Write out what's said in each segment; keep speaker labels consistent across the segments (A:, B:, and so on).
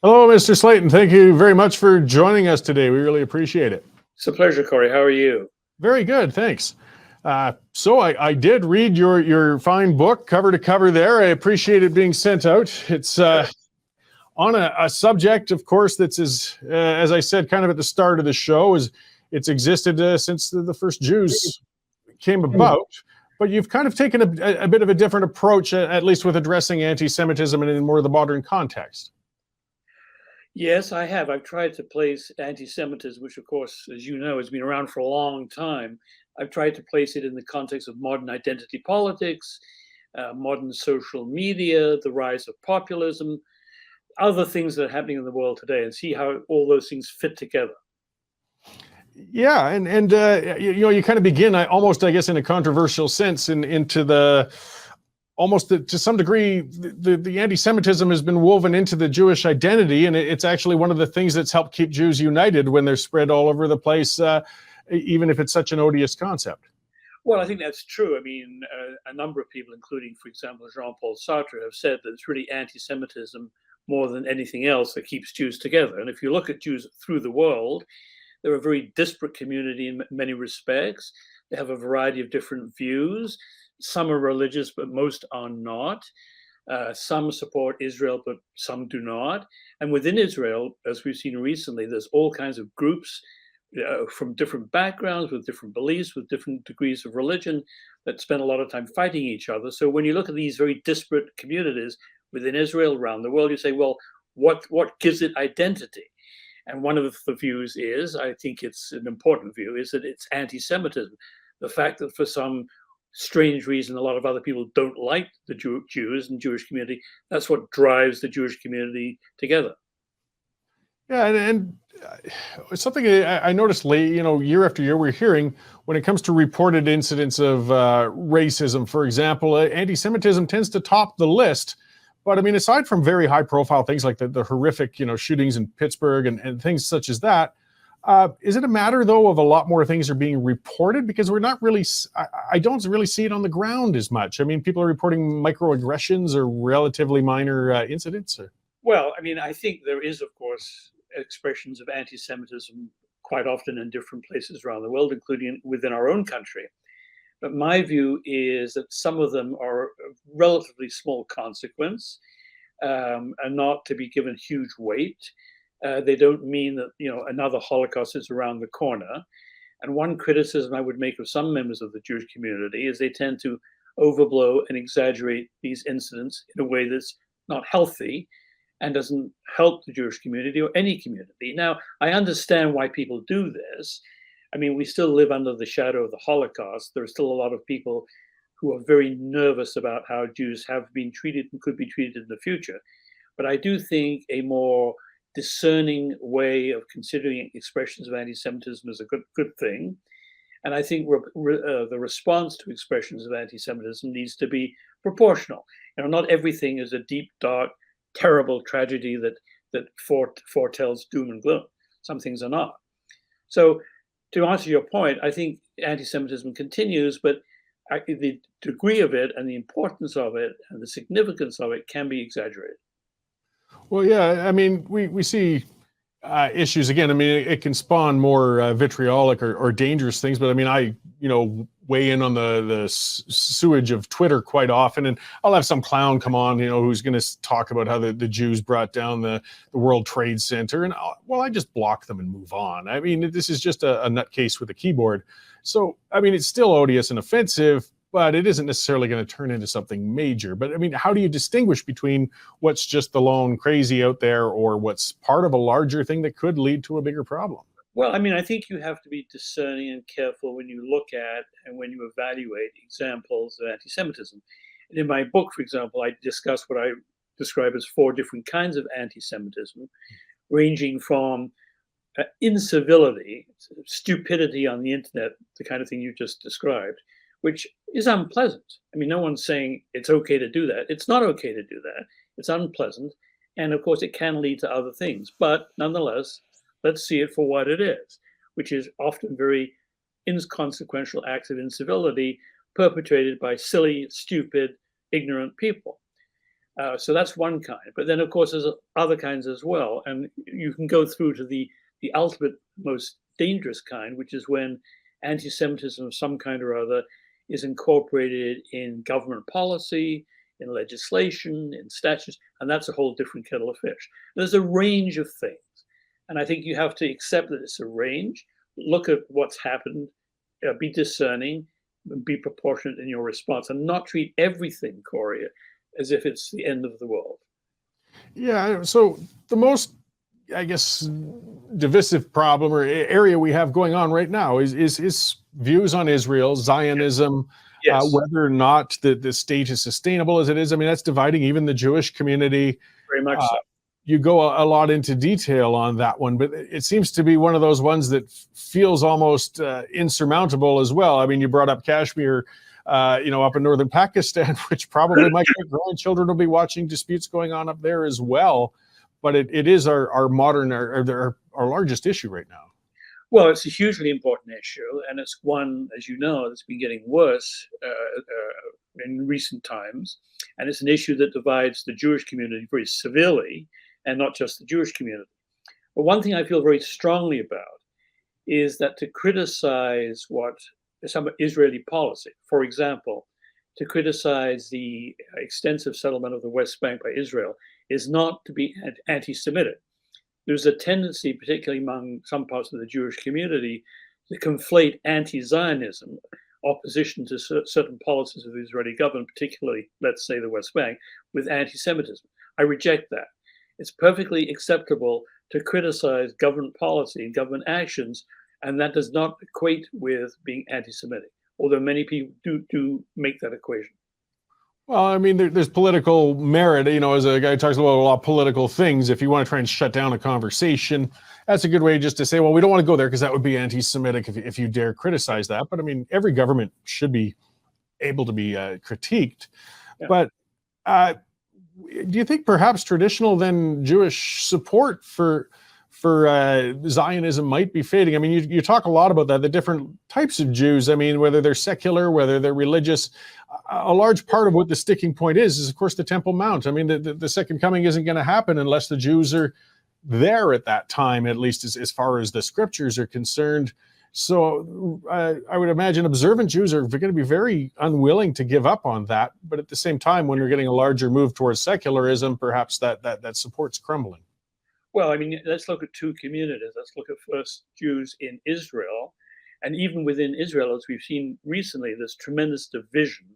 A: Hello, Mr. Slayton. Thank you very much for joining us today. We really appreciate it.
B: It's a pleasure, Cory. How are you?
A: Very good, thanks. So I did read your fine book cover to cover there. I appreciate it being sent out. It's on a subject, of course, that's as I said, kind of at the start of the show, is it's existed since the first Jews came about. But you've kind of taken a bit of a different approach, at least with addressing anti-Semitism in more of the modern context.
B: Yes, I have. I've tried to place anti-Semitism, which, of course, as you know, has been around for a long time. I've tried to place it in the context of modern identity politics, modern social media, the rise of populism, other things that are happening in the world today, and see how all those things fit together.
A: Yeah, and you kind of begin almost, I guess, in a controversial sense, into the almost to some degree the anti-Semitism has been woven into the Jewish identity, and it's actually one of the things that's helped keep Jews united when they're spread all over the place, even if it's such an odious concept.
B: Well, I think that's true. I mean, a number of people, including, for example, Jean-Paul Sartre, have said that it's really anti-Semitism more than anything else that keeps Jews together. And if you look at Jews through the world, they're a very disparate community in many respects. They have a variety of different views. Some are religious, but most are not. Some support Israel, but some do not. And within Israel, as we've seen recently, there's all kinds of groups from different backgrounds, with different beliefs, with different degrees of religion, that spend a lot of time fighting each other. So when you look at these very disparate communities within Israel, around the world, you say, well, what gives it identity? And one of the views is, I think it's an important view, is that it's anti-Semitism. The fact that for some strange reason, a lot of other people don't like the Jews and Jewish community, that's what drives the Jewish community together.
A: Yeah, and it's something I noticed late, year after year, we're hearing when it comes to reported incidents of racism, for example, anti-Semitism tends to top the list. But I mean, aside from very high-profile things like the horrific, shootings in Pittsburgh and things such as that, is it a matter though of a lot more things are being reported? Because we're not really, I don't really see it on the ground as much. I mean, people are reporting microaggressions or relatively minor incidents.
B: Well, I mean, I think there is, of course, expressions of anti-Semitism quite often in different places around the world, including within our own country. But my view is that some of them are of relatively small consequence and not to be given huge weight. They don't mean that another Holocaust is around the corner. And one criticism I would make of some members of the Jewish community is they tend to overblow and exaggerate these incidents in a way that's not healthy and doesn't help the Jewish community or any community. Now, I understand why people do this. I mean, we still live under the shadow of the Holocaust. There are still a lot of people who are very nervous about how Jews have been treated and could be treated in the future. But I do think a more discerning way of considering expressions of anti-Semitism is a good thing. And I think the response to expressions of anti-Semitism needs to be proportional. Not everything is a deep, dark, terrible tragedy that foretells doom and gloom. Some things are not. So to answer your point, I think anti-Semitism continues, but the degree of it and the importance of it and the significance of it can be exaggerated.
A: Well, yeah, I mean, we see issues again. I mean, it can spawn more vitriolic or dangerous things. But I mean, I weigh in on the sewage of Twitter quite often, and I'll have some clown come on, who's going to talk about how the Jews brought down the World Trade Center, and I just block them and move on. I mean, this is just a nutcase with a keyboard. So I mean, it's still odious and offensive, but it isn't necessarily going to turn into something major. But I mean, how do you distinguish between what's just the lone crazy out there or what's part of a larger thing that could lead to a bigger problem?
B: Well, I mean, I think you have to be discerning and careful when you look at and when you evaluate examples of anti-Semitism. And in my book, for example, I discuss what I describe as 4 different kinds of anti-Semitism, ranging from incivility, stupidity on the internet, the kind of thing you just described, which is unpleasant. I mean, no one's saying it's okay to do that. It's not okay to do that. It's unpleasant. And of course, it can lead to other things. But nonetheless, let's see it for what it is, which is often very inconsequential acts of incivility perpetrated by silly, stupid, ignorant people. So that's one kind. But then, of course, there's other kinds as well. And you can go through to the ultimate, most dangerous kind, which is when anti-Semitism of some kind or other is incorporated in government policy, in legislation, in statutes, and that's a whole different kettle of fish. There's a range of things. And I think you have to accept that it's a range, look at what's happened, be discerning, be proportionate in your response, and not treat everything, Cory, as if it's the end of the world.
A: Yeah. So the most, I guess, divisive problem or area we have going on right now is views on Israel, Zionism,
B: Yes,
A: whether or not the state is sustainable as it is. I mean, that's dividing even the Jewish community.
B: very much
A: Uh,
B: so.
A: you go a lot into detail on that one, but it seems to be one of those ones that feels almost insurmountable as well. I mean, you brought up Kashmir, up in northern Pakistan, which probably my grandchildren will be watching disputes going on up there as well. But it is our modern, our largest issue right now.
B: Well, it's a hugely important issue, and it's one, as you know, that's been getting worse in recent times. And it's an issue that divides the Jewish community very severely, and not just the Jewish community. But one thing I feel very strongly about is that to criticize what some Israeli policy, for example, to criticize the extensive settlement of the West Bank by Israel, is not to be anti-Semitic. There's a tendency, particularly among some parts of the Jewish community, to conflate anti-Zionism, opposition to certain policies of the Israeli government, particularly, let's say, the West Bank, with anti-Semitism. I reject that. It's perfectly acceptable to criticize government policy and government actions, and that does not equate with being anti-Semitic, although many people do make that equation.
A: Well, I mean, there's political merit, as a guy who talks about a lot of political things. If you want to try and shut down a conversation, that's a good way just to say, well, we don't want to go there because that would be anti-Semitic if you dare criticize that. But I mean, every government should be able to be critiqued.
B: Yeah.
A: But do you think perhaps traditional then Jewish support for Zionism might be fading? I mean, you talk a lot about that, the different types of Jews. I mean, whether they're secular, whether they're religious. A large part of what the sticking point is of course, the Temple Mount. I mean, the second coming isn't going to happen unless the Jews are there at that time, at least as far as the scriptures are concerned. So I would imagine observant Jews are going to be very unwilling to give up on that. But at the same time, when you're getting a larger move towards secularism, perhaps that support's crumbling.
B: Well, I mean, let's look at two communities. Let's look at first Jews in Israel. And even within Israel, as we've seen recently, there's tremendous division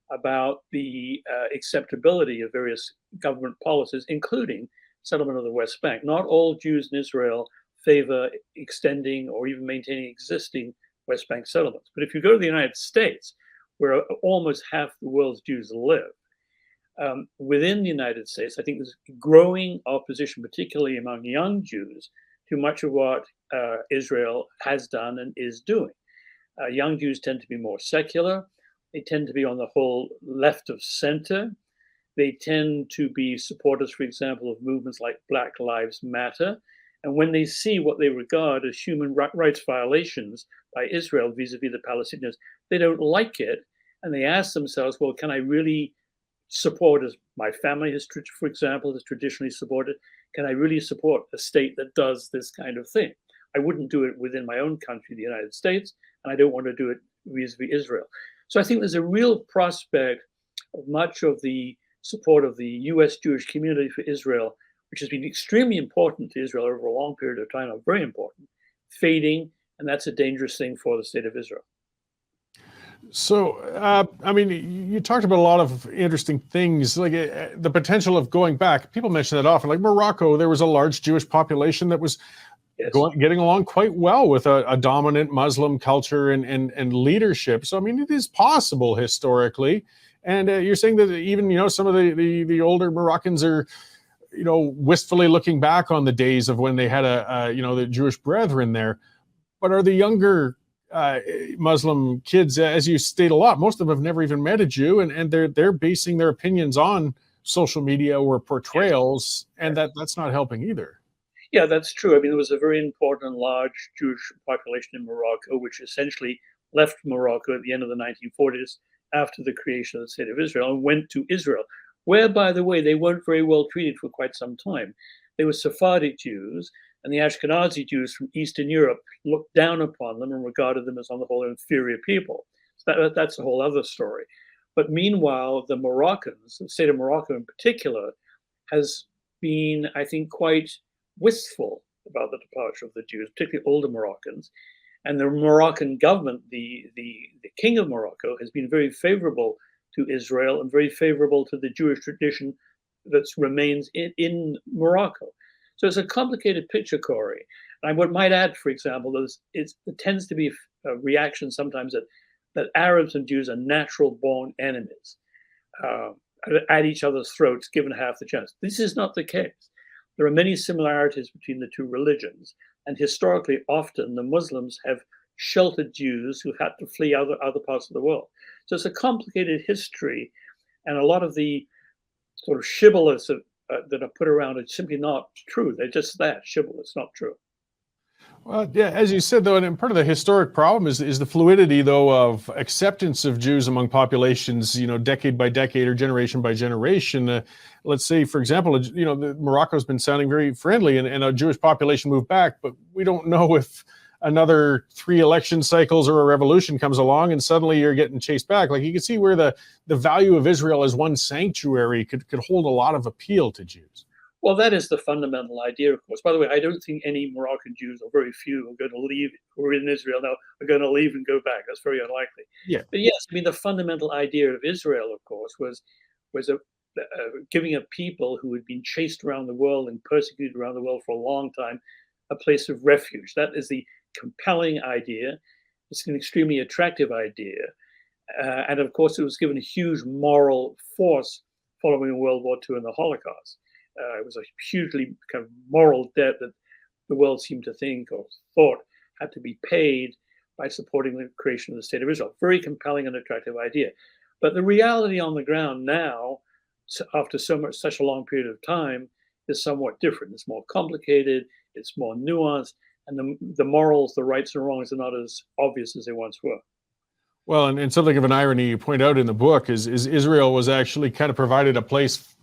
B: about the acceptability of various government policies, including settlement of the West Bank. Not all Jews in Israel favor extending or even maintaining existing West Bank settlements. But if you go to the United States, where almost half the world's Jews live, within the United States, I think there's growing opposition, particularly among young Jews, to much of what Israel has done and is doing. Young Jews tend to be more secular. They tend to be on the whole left of center. They tend to be supporters, for example, of movements like Black Lives Matter. And when they see what they regard as human rights violations by Israel vis-a-vis the Palestinians, they don't like it. And they ask themselves, well, can I really support, as my family has, for example, has traditionally supported, can I really support a state that does this kind of thing? I wouldn't do it within my own country, the United States, and I don't want to do it vis-a-vis Israel. So I think there's a real prospect of much of the support of the US Jewish community for Israel, which has been extremely important to Israel over a long period of time, very important, fading, and that's a dangerous thing for the state of Israel.
A: So, I mean, you talked about a lot of interesting things, like the potential of going back. People mention that often. Like Morocco, there was a large Jewish population that was getting along quite well with a dominant Muslim culture and leadership. So, I mean, it is possible historically. And you're saying that even, some of the older Moroccans are, wistfully looking back on the days of when they had the Jewish brethren there. But are the younger Muslim kids, as you state a lot, most of them have never even met a Jew, and they're basing their opinions on social media or portrayals, and that's not helping either.
B: Yeah, that's true. I mean, there was a very important and large Jewish population in Morocco, which essentially left Morocco at the end of the 1940s after the creation of the state of Israel and went to Israel, where, by the way, they weren't very well treated for quite some time. They were Sephardic Jews, and the Ashkenazi Jews from Eastern Europe looked down upon them and regarded them as, on the whole, inferior people. So that's a whole other story. But meanwhile, the Moroccans, the state of Morocco in particular, has been, I think, quite wistful about the departure of the Jews, particularly older Moroccans. And the Moroccan government, the king of Morocco, has been very favorable to Israel and very favorable to the Jewish tradition that remains in Morocco. So it's a complicated picture, Cory. And I might add, for example, that it tends to be a reaction sometimes that Arabs and Jews are natural-born enemies, at each other's throats, given half the chance. This is not the case. There are many similarities between the two religions, and historically, often the Muslims have sheltered Jews who had to flee other parts of the world. So it's a complicated history, and a lot of the sort of shibboleths that are put around are simply not true. They're just that, shibboleths, not true.
A: Well, yeah, as you said, though, and part of the historic problem is the fluidity, though, of acceptance of Jews among populations, decade by decade or generation by generation. Let's say, for example, Morocco's been sounding very friendly, and a Jewish population moved back, but we don't know if another 3 election cycles or a revolution comes along and suddenly you're getting chased back. Like, you can see where the value of Israel as one sanctuary could hold a lot of appeal to Jews.
B: Well, that is the fundamental idea, of course. By the way, I don't think any Moroccan Jews, or very few, are going to leave, who are in Israel now, are going to leave and go back. That's very unlikely.
A: Yeah.
B: But yes, I mean, the fundamental idea of Israel, of course, was giving a people who had been chased around the world and persecuted around the world for a long time a place of refuge. That is the compelling idea. It's an extremely attractive idea. And of course, it was given a huge moral force following World War II and the Holocaust. It was a hugely kind of moral debt that the world seemed to think or thought had to be paid by supporting the creation of the State of Israel. Very compelling and attractive idea. But the reality on the ground now, after such a long period of time, is somewhat different. It's more complicated, it's more nuanced, and the morals, the rights and wrongs are not as obvious as they once were.
A: Well, and something of an irony you point out in the book is Israel was actually kind of provided a place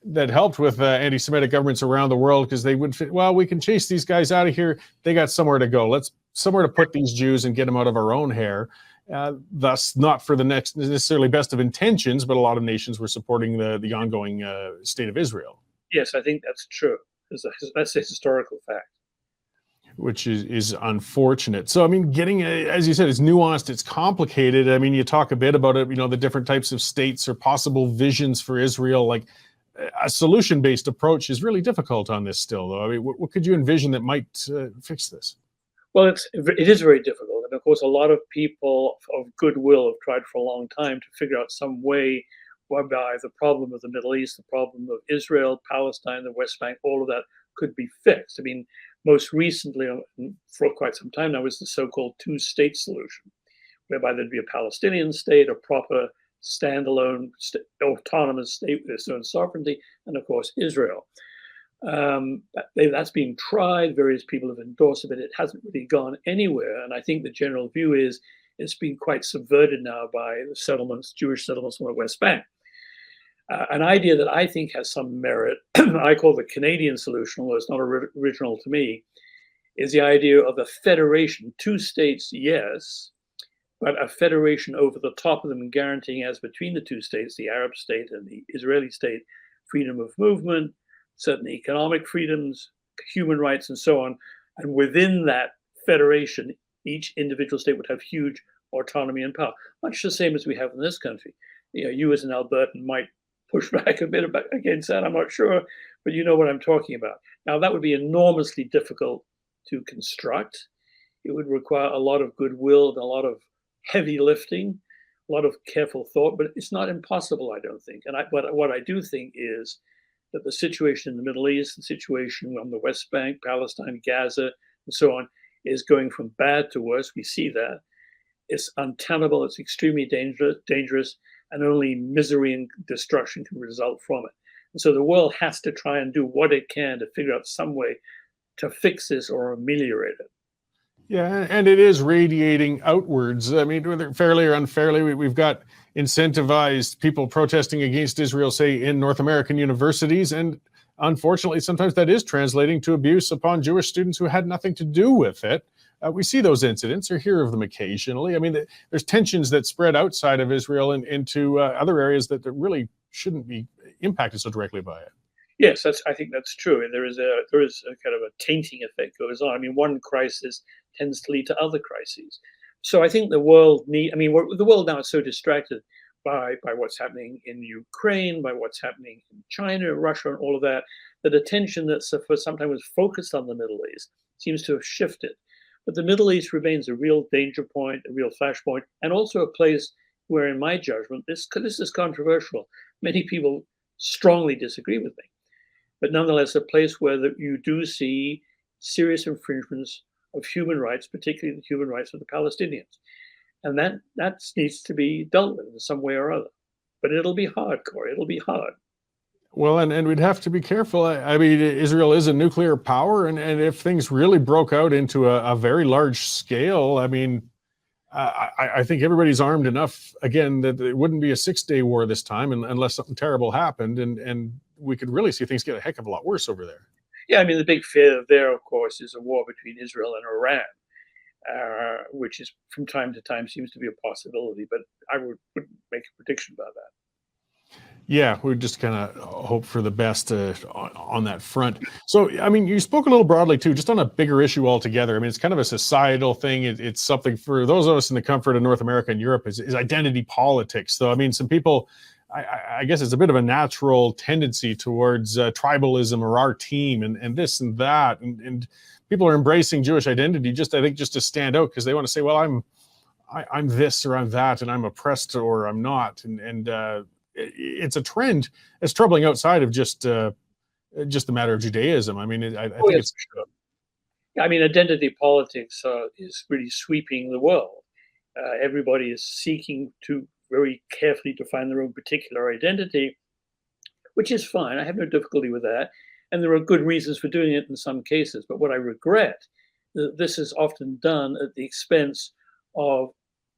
A: that helped with anti-Semitic governments around the world, because they would, we can chase these guys out of here. They got somewhere to go. Let's somewhere to put these Jews and get them out of our own hair. Thus, not for the next necessarily best of intentions, but a lot of nations were supporting the ongoing state of Israel.
B: Yes, I think that's true. That's a historical fact.
A: Which is unfortunate. So, I mean, getting, as you said, it's nuanced, it's complicated. I mean, you talk a bit about it, the different types of states or possible visions for Israel. Like, a solution-based approach is really difficult on this still, though. I mean, what could you envision that might fix this?
B: Well, it is very difficult. And of course, a lot of people of goodwill have tried for a long time to figure out some way whereby the problem of the Middle East, the problem of Israel, Palestine, the West Bank, all of that could be fixed. I mean, most recently, for quite some time now, was the so-called two-state solution, whereby there'd be a Palestinian state, a proper standalone autonomous state with its own sovereignty, and of course Israel. That's being tried. Various people have endorsed it, but it hasn't really gone anywhere. And I think the general view is it's been quite subverted now by the settlements, Jewish settlements on the West Bank. An idea that I think has some merit, I call the Canadian solution, although it's not original to me, is the idea of a federation, 2 states, yes, but a federation over the top of them, guaranteeing, as between the 2 states, the Arab state and the Israeli state, freedom of movement, certain economic freedoms, human rights, and so on. And within that federation, each individual state would have huge autonomy and power, much the same as we have in this country. You as an Albertan might push back a bit against that, I'm not sure, but you know what I'm talking about. Now, that would be enormously difficult to construct. It would require a lot of goodwill and a lot of heavy lifting, a lot of careful thought, but it's not impossible, I don't think. And what I do think is that the situation in the Middle East, the situation on the West Bank, Palestine, Gaza, and so on, is going from bad to worse. We see that. It's untenable, it's extremely dangerous, and only misery and destruction can result from it. And so the world has to try and do what it can to figure out some way to fix this or ameliorate it.
A: Yeah, and it is radiating outwards. I mean, whether fairly or unfairly, we've got incentivized people protesting against Israel, say, in North American universities. And unfortunately, sometimes that is translating to abuse upon Jewish students who had nothing to do with it. We see those incidents or hear of them occasionally. I mean, there's tensions that spread outside of Israel and into other areas that really shouldn't be impacted so directly by it.
B: Yes, I think that's true. And there is a kind of a tainting effect goes on. I mean, one crisis tends to lead to other crises. So I think the world the world now is so distracted by what's happening in Ukraine, by what's happening in China, Russia, and all of that, that attention that for some time was focused on the Middle East seems to have shifted. But the Middle East remains a real danger point, a real flashpoint, and also a place where, in my judgment, this is controversial. Many people strongly disagree with me, but nonetheless, a place where you do see serious infringements of human rights, particularly the human rights of the Palestinians. And that needs to be dealt with in some way or other. But it'll be hard, Cory. It'll be hard.
A: Well, and we'd have to be careful. I mean, Israel is a nuclear power, and if things really broke out into a very large scale, I mean, I think everybody's armed enough, again, that it wouldn't be a 6-day war this time unless something terrible happened, and we could really see things get a heck of a lot worse over there.
B: Yeah, I mean, the big fear there, of course, is a war between Israel and Iran, which is from time to time seems to be a possibility. But I wouldn't make a prediction about that.
A: Yeah, we just kind of hope for the best on that front. So, I mean, you spoke a little broadly too, just on a bigger issue altogether. I mean, it's kind of a societal thing. It's something for those of us in the comfort of North America and Europe is identity politics. So, I mean, some people, I guess it's a bit of a natural tendency towards tribalism or our team and this and that. And people are embracing Jewish identity just, I think, just to stand out because they want to say, well, I'm this or I'm that, and I'm oppressed or I'm not. And it's a trend that's troubling outside of just the matter of Judaism. I mean, I think
B: Yes,
A: it's
B: for sure. I mean, identity politics is really sweeping the world. Everybody is seeking to very carefully define their own particular identity, which is fine. I have no difficulty with that. And there are good reasons for doing it in some cases. But what I regret, this is often done at the expense of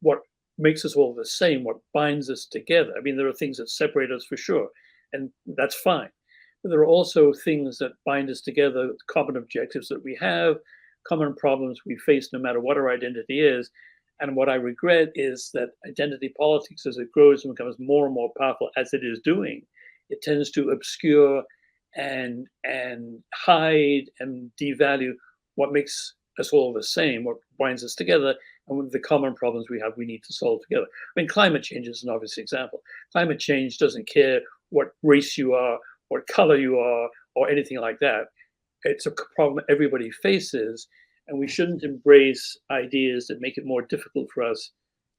B: what makes us all the same, what binds us together. I mean, there are things that separate us for sure, and that's fine. But there are also things that bind us together, common objectives that we have, common problems we face no matter what our identity is. And what I regret is that identity politics, as it grows and becomes more and more powerful, as it is doing, it tends to obscure and hide and devalue what makes us all the same, what binds us together, and with the common problems we have, we need to solve together. I mean, climate change is an obvious example. Climate change doesn't care what race you are, what color you are, or anything like that. It's a problem everybody faces, and we shouldn't embrace ideas that make it more difficult for us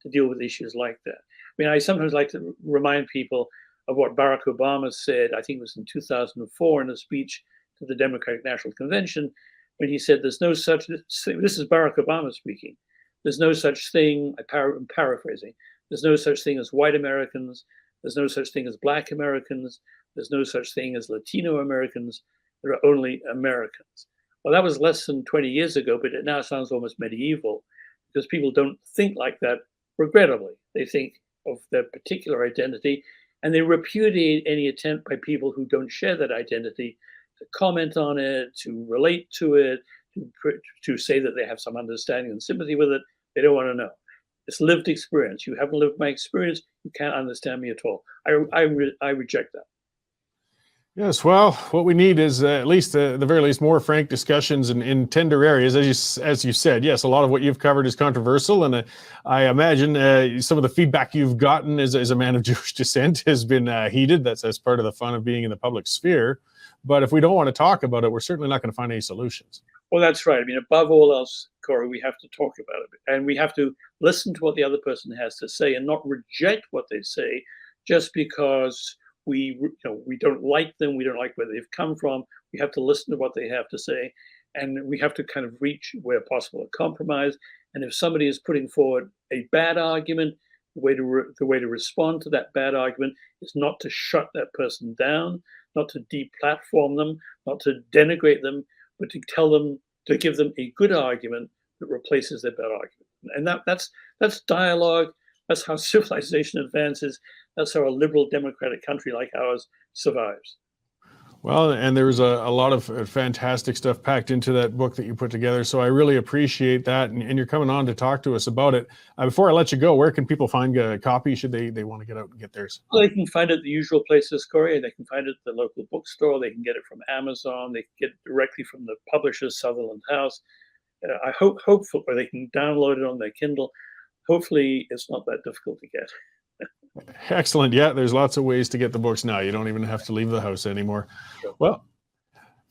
B: to deal with issues like that. I mean, I sometimes like to remind people of what Barack Obama said, I think it was in 2004 in a speech to the Democratic National Convention, when he said, there's no such thing, this is Barack Obama speaking, there's no such thing, I'm paraphrasing, there's no such thing as white Americans, there's no such thing as black Americans, there's no such thing as Latino Americans, there are only Americans. Well, that was less than 20 years ago, but it now sounds almost medieval because people don't think like that, regrettably. They think of their particular identity and they repudiate any attempt by people who don't share that identity to comment on it, to relate to it, to say that they have some understanding and sympathy with it. They don't want to know. It's lived experience. You haven't lived my experience, you can't understand me at all. I reject that.
A: Yes, well, what we need is at least, the very least, more frank discussions in tender areas. As you said, yes, a lot of what you've covered is controversial, and I imagine some of the feedback you've gotten as a man of Jewish descent has been heated. That's part of the fun of being in the public sphere. But if we don't want to talk about it, we're certainly not going to find any solutions.
B: Well, that's right. I mean, above all else, Cory, we have to talk about it, and we have to listen to what the other person has to say, and not reject what they say just because we don't like them, we don't like where they've come from. We have to listen to what they have to say, and we have to kind of reach, where possible, a compromise. And if somebody is putting forward a bad argument, the way to respond to that bad argument is not to shut that person down, not to deplatform them, not to denigrate them, but to give them a good argument that replaces their bad argument. And that's dialogue, That's how civilization advances. That's how a liberal democratic country like ours survives.
A: Well, and there was a lot of fantastic stuff packed into that book that you put together. So I really appreciate that. And you're coming on to talk to us about it. Before I let you go, where can people find a copy should they want to get out and get theirs?
B: Well, they can find it at the usual places, Cory. They can find it at the local bookstore. They can get it from Amazon. They can get it directly from the publisher, Sutherland House. I hopefully, or they can download it on their Kindle. Hopefully, it's not that difficult to get.
A: Excellent. Yeah, there's lots of ways to get the books now. You don't even have to leave the house anymore.
B: Sure.
A: Well,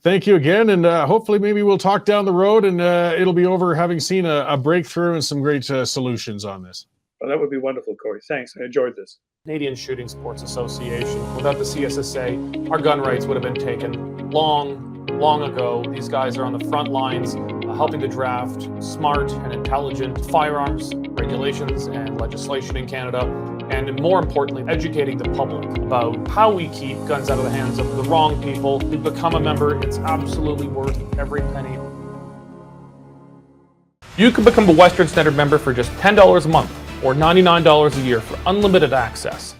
A: thank you again. And hopefully maybe we'll talk down the road and it'll be over having seen a breakthrough and some great solutions on this.
B: Well, that would be wonderful, Cory. Thanks. I enjoyed this.
C: Canadian Shooting Sports Association. Without the CSSA, our gun rights would have been taken long ago. These guys are on the front lines helping to draft smart and intelligent firearms regulations and legislation in Canada, and more importantly, educating the public about how we keep guns out of the hands of the wrong people. To become a member, it's absolutely worth every penny. You can become a Western Standard member for just $10 a month or $99 a year for unlimited access.